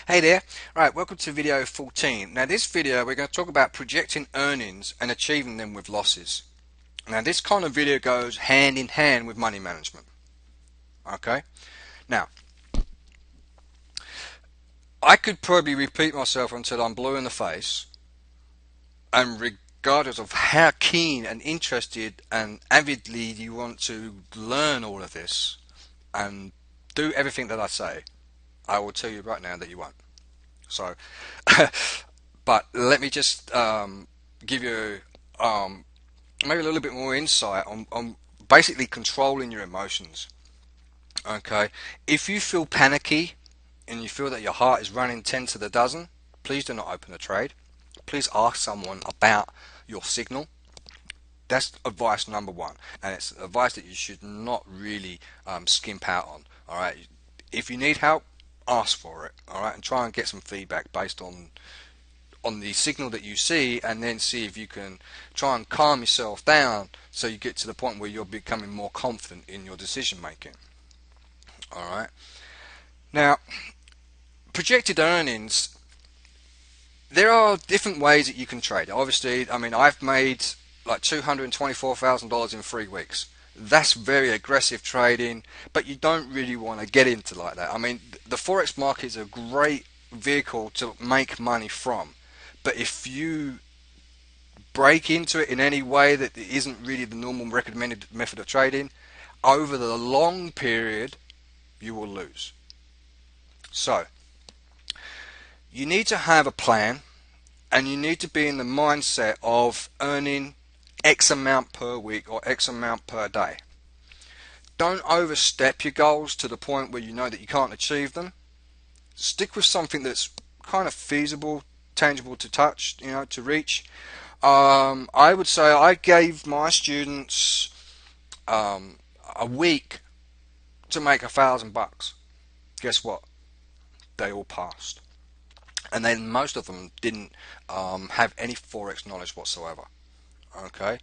Hey there. Right, welcome to video 14. Now this video we're going to talk about projecting earnings and achieving them with losses. Now this kind of video goes hand in hand with money management. Okay? Now, I could probably repeat myself until I'm blue in the face, and regardless of how keen and interested and avidly you want to learn all of this and do everything that I say, I will tell you right now that you won't. So, but let me just give you maybe a little bit more insight on basically controlling your emotions. Okay, if you feel panicky and you feel that your heart is running 10 to the dozen, please do not open a trade. Please ask someone about your signal. That's advice number one, and it's advice that you should not really skimp out on. All right, if you need help, ask for it. All right, and try and get some feedback based on the signal that you see, and then see if you can try and calm yourself down so you get to the point where you're becoming more confident in your decision making. All right, now projected earnings, there are different ways that you can trade. Obviously, I mean, I've made like $224,000 in 3 weeks. That's very aggressive trading, but you don't really want to get into like that. I mean, the forex market is a great vehicle to make money from, but if you break into it in any way that isn't really the normal recommended method of trading, over the long period you will lose. So you need to have a plan, and you need to be in the mindset of earning X amount per week or X amount per day. Don't overstep your goals to the point where you know that you can't achieve them. Stick with something that's kind of feasible, tangible to touch, to reach. I would say I gave my students a week to make $1,000. Guess what? They all passed, and then most of them didn't have any forex knowledge whatsoever. Okay,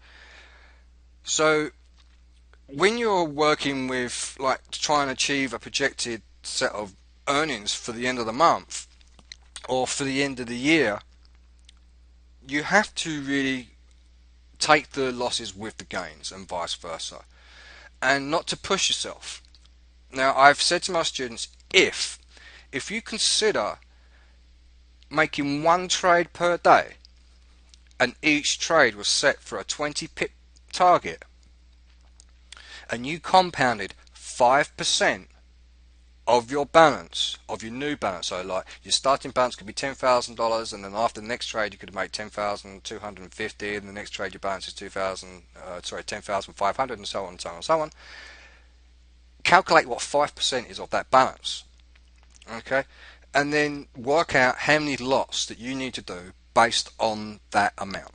so when you're working with like to try and achieve a projected set of earnings for the end of the month or for the end of the year, you have to really take the losses with the gains and vice versa, and not to push yourself. Now, I've said to my students, if you consider making one trade per day and each trade was set for a 20 pip target, and you compounded 5% of your balance, of your new balance, so like your starting balance could be $10,000, and then after the next trade you could make 10,250, and the next trade your balance is 10,500, and so on and so on and so on. Calculate what 5% is of that balance, okay, and then work out how many lots that you need to do based on that amount.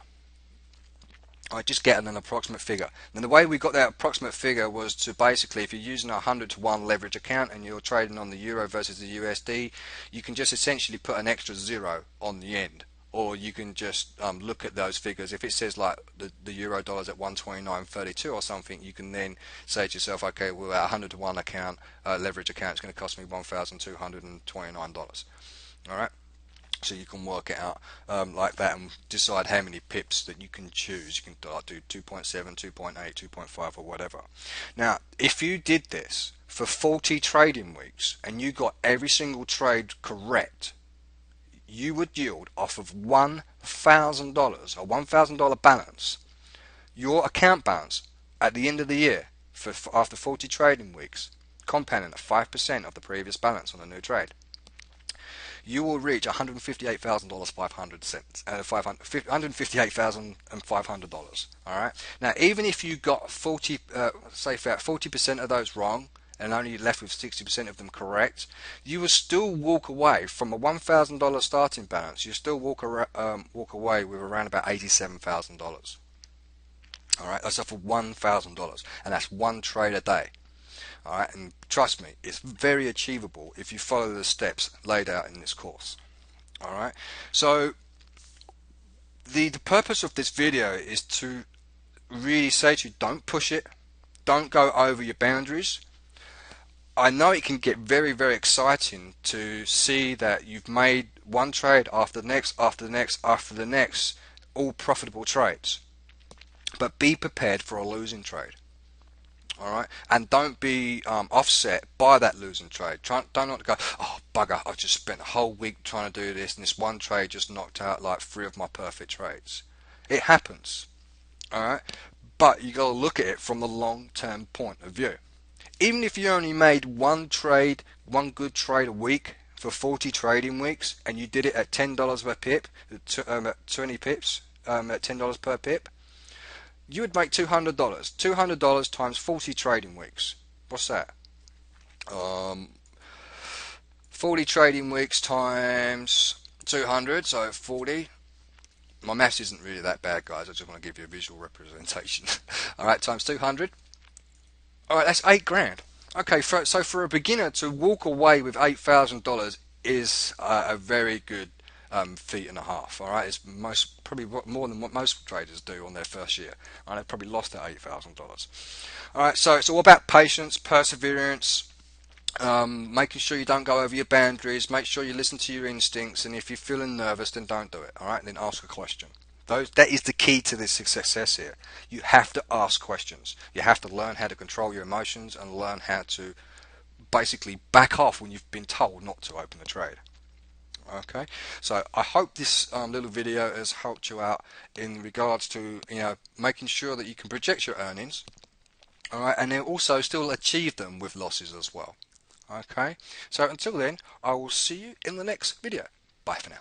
I just get an approximate figure. And the way we got that approximate figure was to basically, if you're using a 100-to-1 leverage account and you're trading on the euro versus the USD, you can just essentially put an extra zero on the end. Or you can just look at those figures. If it says like the euro dollar's at 129.32 or something, you can then say to yourself, okay, well, our 100-to-1 account, leverage account is going to cost me $1,229. All right. So you can work it out like that and decide how many pips that you can choose. You can do 2.7, 2.8, 2.5 or whatever. Now, if you did this for 40 trading weeks and you got every single trade correct, you would yield off of $1,000 or $1,000 balance, your account balance at the end of the year after 40 trading weeks, compounding at 5% of the previous balance on a new trade. You will reach $158,500. All right. Now, even if you got 40% of those wrong, and only left with 60% of them correct, you will still walk away from a $1,000 starting balance. You still walk away with around about $87,000. All right. That's for $1,000, and that's one trade a day. Alright, and trust me, it's very achievable if you follow the steps laid out in this course. Alright, so the purpose of this video is to really say to you, don't push it, don't go over your boundaries. I know it can get very, very exciting to see that you've made one trade after the next, after the next, after the next, all profitable trades. But be prepared for a losing trade. All right, and don't be offset by that losing trade. Don't not go, oh bugger, I've just spent a whole week trying to do this, and this one trade just knocked out like 3 of my perfect trades. It happens. All right, but you got to look at it from the long-term point of view. Even if you only made one trade, one good trade a week for 40 trading weeks, and you did it at $10 per pip, at 20 pips, at $10 per pip, you would make $200. $200 times 40 trading weeks. What's that? Um, 40 trading weeks times 200, so 40. My maths isn't really that bad, guys. I just want to give you a visual representation. All right, times 200. All right, that's 8 grand. Okay, so for a beginner to walk away with $8,000 is a very good feat and a half. All right, it's probably more than what most traders do on their first year. All right, they've probably lost their $8,000. All right, so it's all about patience, perseverance, making sure you don't go over your boundaries. Make sure you listen to your instincts, and if you're feeling nervous, then don't do it. All right, then ask a question. That is the key to this success here. You have to ask questions. You have to learn how to control your emotions and learn how to basically back off when you've been told not to open a trade. Okay, so I hope this little video has helped you out in regards to making sure that you can project your earnings. All right, and then also still achieve them with losses as well. Okay, so until then, I will see you in the next video. Bye for now.